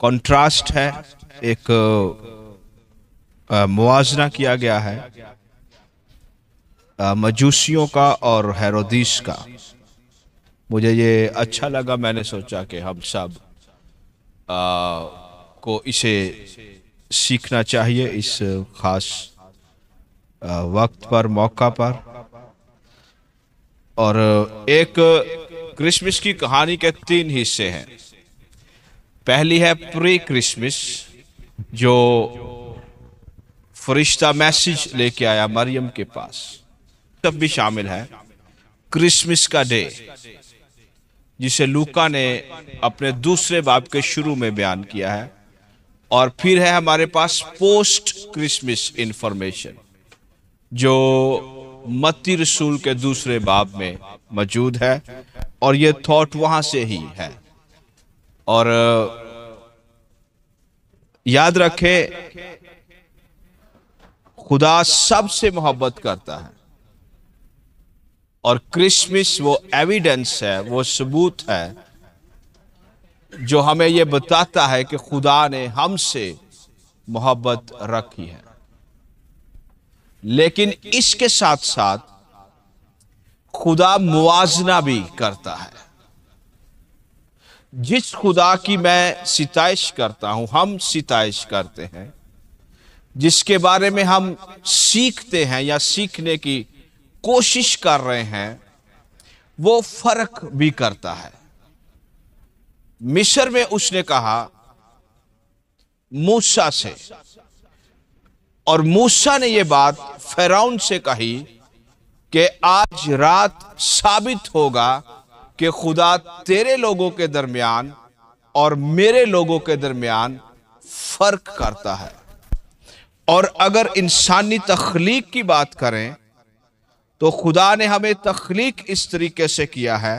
Contrast है, एक मुआवजा किया गया है मजूसियों का और हेरोदिस का। मुझे ये अच्छा लगा, मैंने सोचा कि हम सब को इसे सीखना चाहिए इस खास वक्त पर, मौका पर। और एक क्रिसमस की कहानी के 3 हिस्से हैं। पहली है प्री क्रिसमस, जो फरिश्ता मैसेज लेके आया मरियम के पास, तब भी शामिल है क्रिसमस का डे, जिसे लूका ने अपने दूसरे बाब के शुरू में बयान किया है। और फिर है हमारे पास पोस्ट क्रिसमस इंफॉर्मेशन, जो मत्ती रसूल के दूसरे बाब में मौजूद है, और ये थॉट वहां से ही है। और याद रखें, खुदा सबसे मोहब्बत करता है, और क्रिसमस वो एविडेंस है, वो सबूत है जो हमें ये बताता है कि खुदा ने हमसे मोहब्बत रखी है। लेकिन इसके साथ साथ खुदा मुआवजा भी करता है। जिस खुदा की मैं सिताइश करता हूं, हम सिताइश करते हैं, जिसके बारे में हम सीखते हैं या सीखने की कोशिश कर रहे हैं, वो फर्क भी करता है। मिस्र में उसने कहा मूसा से, और मूसा ने यह बात फिरौन से कही कि आज रात साबित होगा कि खुदा तेरे लोगों के दरमियान और मेरे लोगों के दरमियान फर्क करता है। और अगर इंसानी तख्लीक की बात करें, तो खुदा ने हमें तख्लीक इस तरीके से किया है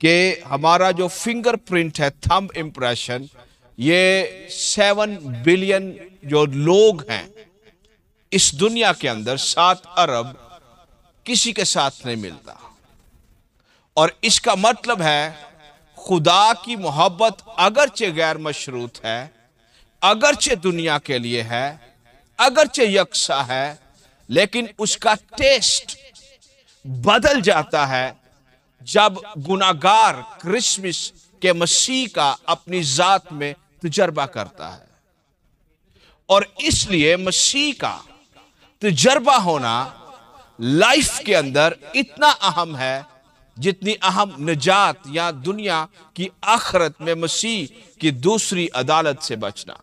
कि हमारा जो फिंगरप्रिंट है, थंब इंप्रेशन, ये 7 बिलियन जो लोग हैं इस दुनिया के अंदर, 7 अरब, किसी के साथ नहीं मिलता। और इसका मतलब है खुदा की मोहब्बत अगरचे गैर मशरूत है, अगरचे दुनिया के लिए है, अगरचे यकसा है, लेकिन उसका टेस्ट बदल जाता है जब गुनाहगार क्रिसमस के मसीह का अपनी जात में तजर्बा करता है। और इसलिए मसीह का तजर्बा होना लाइफ के अंदर इतना अहम है जितनी अहम निजात या दुनिया की आखिरत में मसीह की दूसरी अदालत से बचना।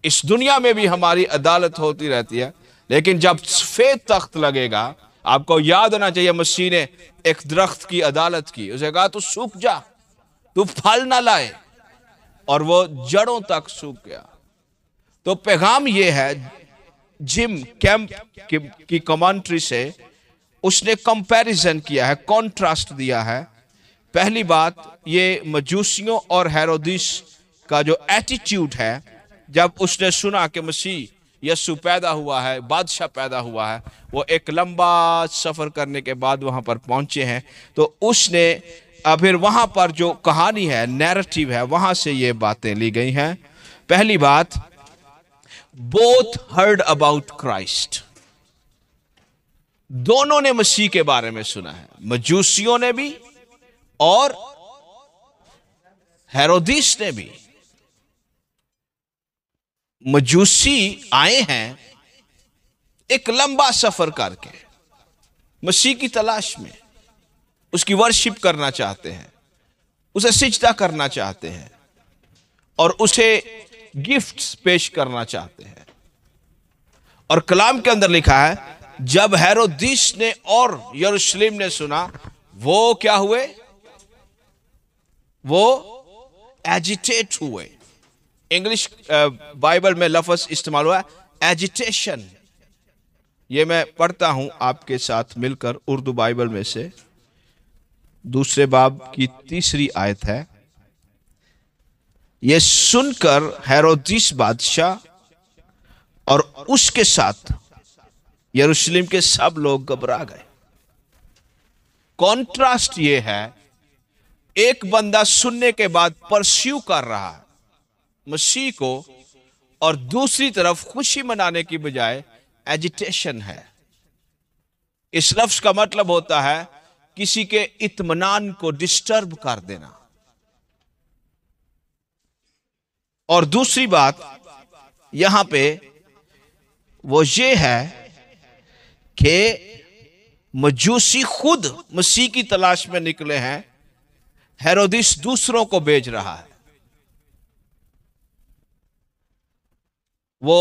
इस दुनिया में भी हमारी अदालत होती रहती है, लेकिन जब सफेद तख्त लगेगा, आपको याद होना चाहिए मसीह ने एक दरख्त की अदालत की। उसे कहा तू सूख जा, तू फल ना लाए, और वो जड़ों तक सूख गया। तो पैगाम ये है, जिम कैंप की कमेंट्री से उसने कंपैरिजन किया है, कॉन्ट्रास्ट दिया है। पहली बात, ये मजूसियों और हेरोदिस का जो एटीट्यूड है, जब उसने सुना कि मसीह यीशु पैदा हुआ है, बादशाह पैदा हुआ है, वो एक लंबा सफर करने के बाद वहां पर पहुंचे हैं, तो उसने फिर वहां पर जो कहानी है, नैरेटिव है, वहां से ये बातें ली गई हैं। पहली बात, बोथ हर्ड अबाउट क्राइस्ट, दोनों ने मसीह के बारे में सुना है, मजूसियों ने भी और हेरोदिस ने भी। मजूसी आए हैं एक लंबा सफर करके मसीह की तलाश में, उसकी वर्शिप करना चाहते हैं, उसे सिजदा करना चाहते हैं, और उसे गिफ्ट्स पेश करना चाहते हैं। और कलाम के अंदर लिखा है, जब हेरोदिस ने और यरूशलेम ने सुना, वो क्या हुए? वो एजिटेट हुए। इंग्लिश बाइबल में लफ्ज इस्तेमाल हुआ एजिटेशन। ये मैं पढ़ता हूं आपके साथ मिलकर उर्दू बाइबल में से, दूसरे बाब की 3री आयत है। यह सुनकर हेरोदिस बादशाह और उसके साथ यरूशलेम के सब लोग घबरा गए। कॉन्ट्रास्ट ये है, एक बंदा सुनने के बाद परस्यू कर रहा है, मसीह को, और दूसरी तरफ खुशी मनाने की बजाय एजिटेशन है। इस लफ्ज का मतलब होता है किसी के इत्मीनान को डिस्टर्ब कर देना। और दूसरी बात यहां पे वो ये है कि मजूसी खुद मसीह की तलाश में निकले हैं, हेरोदिस दूसरों को भेज रहा है। वो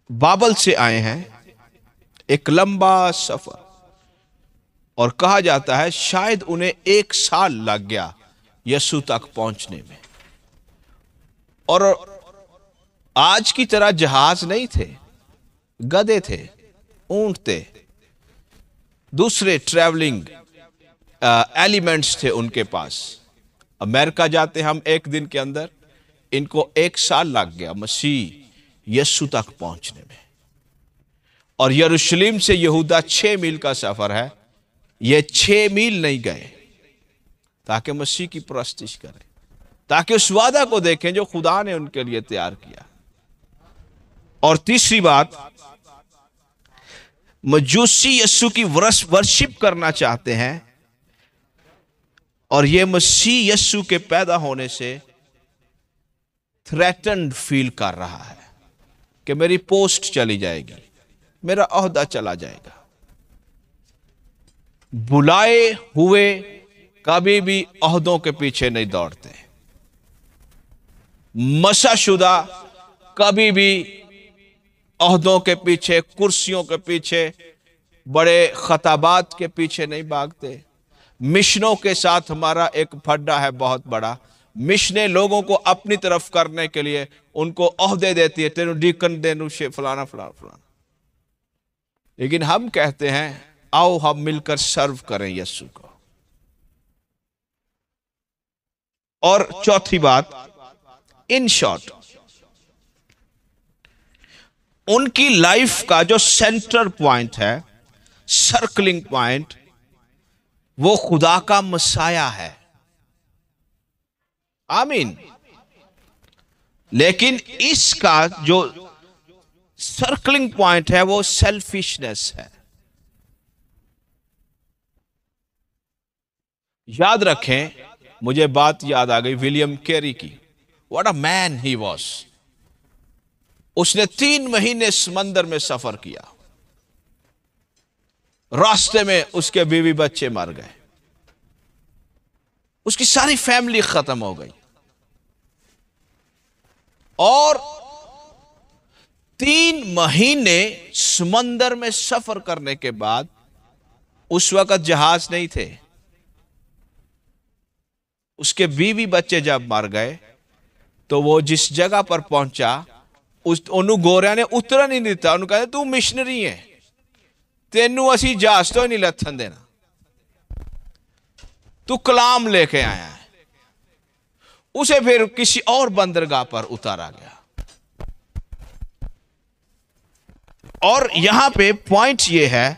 बाबल से आए हैं, एक लंबा सफर, और कहा जाता है शायद उन्हें 1 साल लग गया यीशु तक पहुंचने में। और आज की तरह जहाज नहीं थे, गधे थे, ऊंट थे, दूसरे ट्रैवलिंग एलिमेंट्स थे उनके पास। अमेरिका जाते हम 1 दिन के अंदर, इनको 1 साल लग गया मसीह यीशु तक पहुंचने में। और यरूशलेम से यहूदा 6 मील का सफर है, ये 6 मील नहीं गए ताकि मसीह की प्रस्तिश करें, ताकि उस वादा को देखें जो खुदा ने उनके लिए तैयार किया। और तीसरी बात, मजूसी यीशु की वर्शिप करना चाहते हैं, और ये मसीह यीशु के पैदा होने से थ्रेटन्ड फील कर रहा है कि मेरी पोस्ट चली जाएगी, मेरा ओहदा चला जाएगा। बुलाए हुए कभी भी ओहदों के पीछे नहीं दौड़ते। मसाशुदा कभी भी ओहदों के पीछे, कुर्सियों के पीछे, बड़े खताबात के पीछे नहीं भागते। मिशनों के साथ हमारा एक फड्डा है बहुत बड़ा। मिशनें लोगों को अपनी तरफ करने के लिए उनको ओहदे देती है, तेनु डीकन देनु शे फलाना फलाना फलाना। लेकिन हम कहते हैं आओ हम मिलकर सर्व करें यीशु को। और चौथी बात, इन शॉर्ट, उनकी लाइफ का जो सेंटर पॉइंट है, सर्कलिंग पॉइंट, वो खुदा का मसाया है। आमीन। लेकिन इसका जो सर्कलिंग पॉइंट है वो सेल्फिशनेस है। याद रखें, मुझे बात याद आ गई विलियम कैरी की। What a man he was. उसने 3 महीने समंदर में सफर किया, रास्ते में उसके बीवी बच्चे मर गए, उसकी सारी फैमिली खत्म हो गई। और 3 महीने समंदर में सफर करने के बाद, उस वक्त जहाज नहीं थे, उसके बीवी बच्चे जब मर गए तो वो जिस जगह पर पहुंचा, उस ओनू गोरिया ने उतरा नहीं दिता। उन्होंने कहा तू मिशनरी है, तेनू असी जहाज तो ही नहीं लथन देना, तू कलाम लेके आया है। उसे फिर किसी और बंदरगाह पर उतारा गया। और यहां पे पॉइंट यह है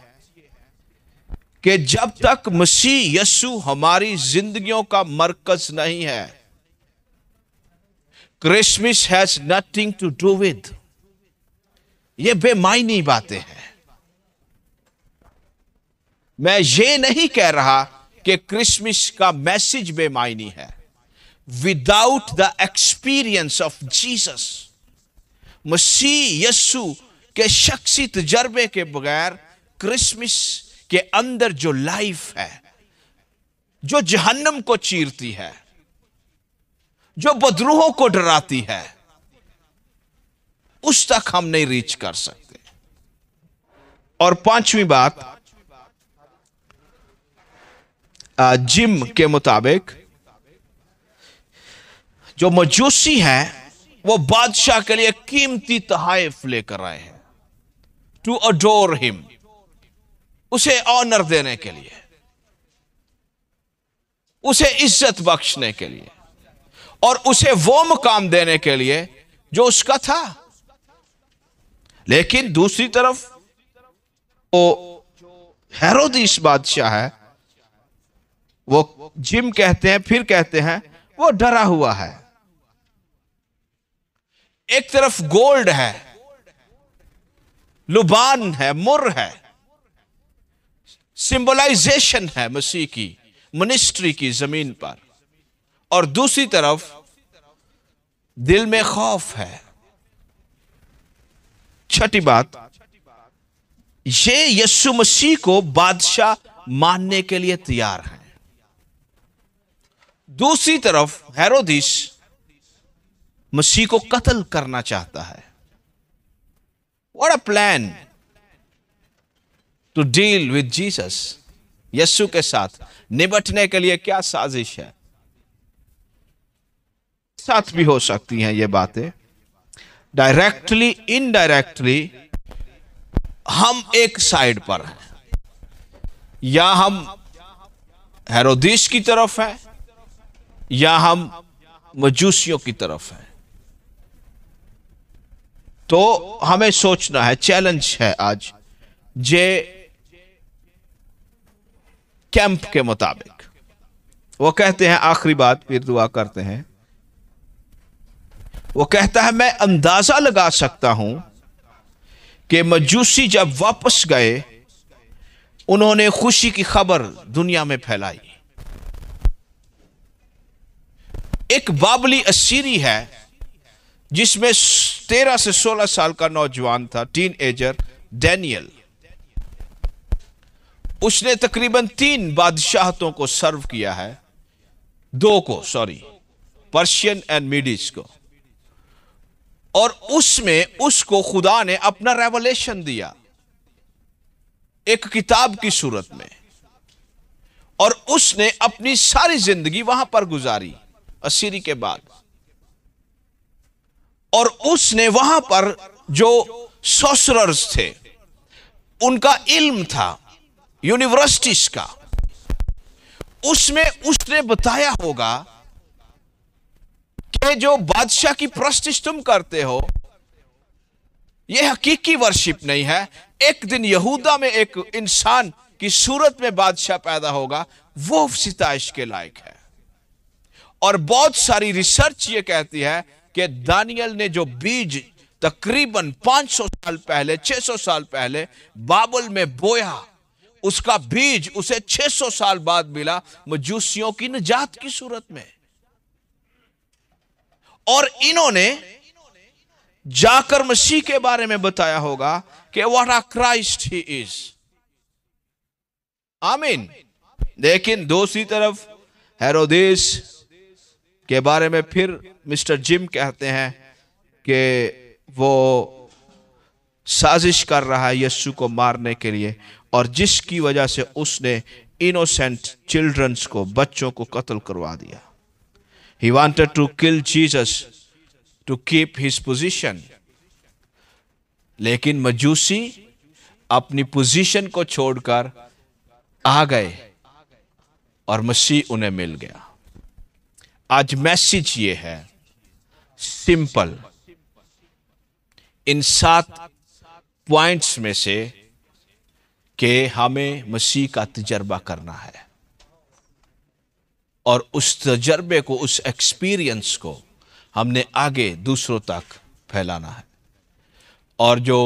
कि जब तक मसीह यीशु हमारी जिंदगियों का मरकज नहीं है, Christmas has nothing to do with. ये बेमायनी बातें हैं। मैं ये नहीं कह रहा कि क्रिसमस का मैसेज बेमायनी है। Without the experience of Jesus, मसीह यीशु के शख्सी तजर्बे के बगैर क्रिसमस के अंदर जो लाइफ है, जो जहन्नम को चीरती है, जो बदरूहों को डराती है, उस तक हम नहीं रीच कर सकते। और 5वीं बात, जिम के मुताबिक जो मजूसी है वो बादशाह के लिए कीमती तोहफे लेकर आए हैं, टू अडोर हिम, उसे ऑनर देने के लिए, उसे इज्जत बख्शने के लिए, और उसे वो मुकाम देने के लिए जो उसका था। लेकिन दूसरी तरफ वो हेरोदिस बादशाह है, वो जिम कहते हैं, फिर कहते हैं वो डरा हुआ है। एक तरफ गोल्ड है, लुबान है, मुर है, सिंबलाइजेशन है मसीह की मिनिस्ट्री की जमीन पर, और दूसरी तरफ दिल में खौफ है। छठी बात, ये यीशु मसीह को बादशाह मानने के लिए तैयार है। दूसरी तरफ हेरोदिस मसीह को कत्ल करना चाहता है। What a plan to deal with Jesus. यीशु के साथ निपटने के लिए क्या साजिश है। साथ भी हो सकती हैं ये बातें, डायरेक्टली इनडायरेक्टली हम एक साइड पर हैं, या हम हेरोदिस की तरफ हैं या हम मजूसियों की तरफ हैं। तो हमें सोचना है, चैलेंज है आज जे कैंप के मुताबिक। वो कहते हैं, आखिरी बात फिर दुआ करते हैं, वो कहता है मैं अंदाजा लगा सकता हूं कि मजूसी जब वापस गए उन्होंने खुशी की खबर दुनिया में फैलाई। एक बाबली असीरी है जिसमें 13 से 16 साल का नौजवान था, टीन एजर डैनियल। उसने तकरीबन 3 बादशाहतों को सर्व किया है, 2 को, पर्शियन एंड मीडिस को। और उसमें उसको खुदा ने अपना रेवलेशन दिया एक किताब की सूरत में, और उसने अपनी सारी जिंदगी वहां पर गुजारी असीरी के बाद। और उसने वहां पर जो सोसरर्स थे उनका इल्म था, यूनिवर्सिटीज का, उसमें उसने बताया होगा कि जो बादशाह की प्रस्टिश तुम करते हो यह हकीकी वर्शिप नहीं है। एक दिन यहूदा में एक इंसान की सूरत में बादशाह पैदा होगा, वो सिताइश के लायक है। और बहुत सारी रिसर्च ये कहती है कि दानियल ने जो बीज तकरीबन 500 साल पहले, 600 साल पहले बाबुल में बोया, उसका बीज उसे 600 साल बाद मिला मजूसियों की निजात की सूरत में। और इन्होंने जाकर मसीह के बारे में बताया होगा कि what a Christ he is. आमीन। लेकिन दूसरी तरफ हेरोदेस के बारे में फिर मिस्टर जिम कहते हैं कि वो साजिश कर रहा है यीशु को मारने के लिए, और जिसकी वजह से उसने इनोसेंट चिल्ड्रंस को, बच्चों को कत्ल करवा दिया। He wanted to kill Jesus to keep his position. लेकिन मजूसी अपनी पोजीशन को छोड़कर आ गए और मसीह उन्हें मिल गया। आज मैसेज ये है, सिंपल, इन 7 पॉइंट्स में से कि हमें मसीह का तजर्बा करना है, और उस तजर्बे को, उस एक्सपीरियंस को हमने आगे दूसरों तक फैलाना है। और जो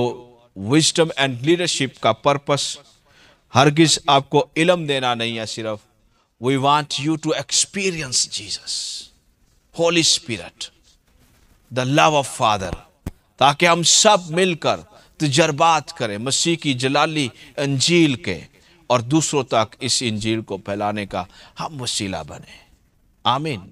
विजडम एंड लीडरशिप का पर्पस हरगिज आपको इल्म देना नहीं है, सिर्फ we want you to experience Jesus, Holy Spirit, the love of Father, ताकि हम सब मिलकर तजर्बात करें मसीह की जलाली अंजील के, और दूसरों तक इस इंजील को फैलाने का हम वसीला बने। आमीन।